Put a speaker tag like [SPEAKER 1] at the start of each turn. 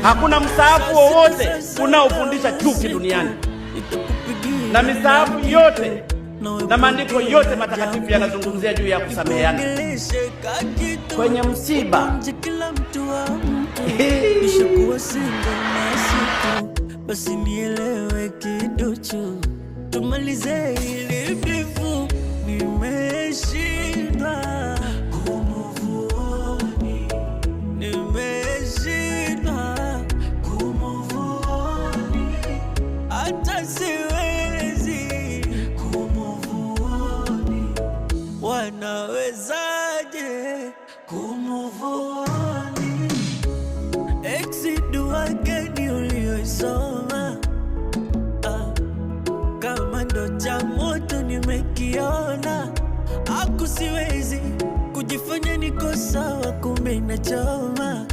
[SPEAKER 1] Hakuna msaafu wowote unaofundisha chuki duniani, na misaafu yote na maandiko yote matakatifu yanazungumzia juu ya kusameheana. Kwenye msiba
[SPEAKER 2] basi nielewe kidocho, tumalize ili bifu. Nimeshindwa kumuvuoni, nimeshindwa kumuvuoni, hata siwezi kumuvuoni. Wanawezaje kumuvuoni? Dua gani uliyoisoma? Kama ndo cha moto nimekiona, aku siwezi kujifanya niko sawa, kumbe inachoma.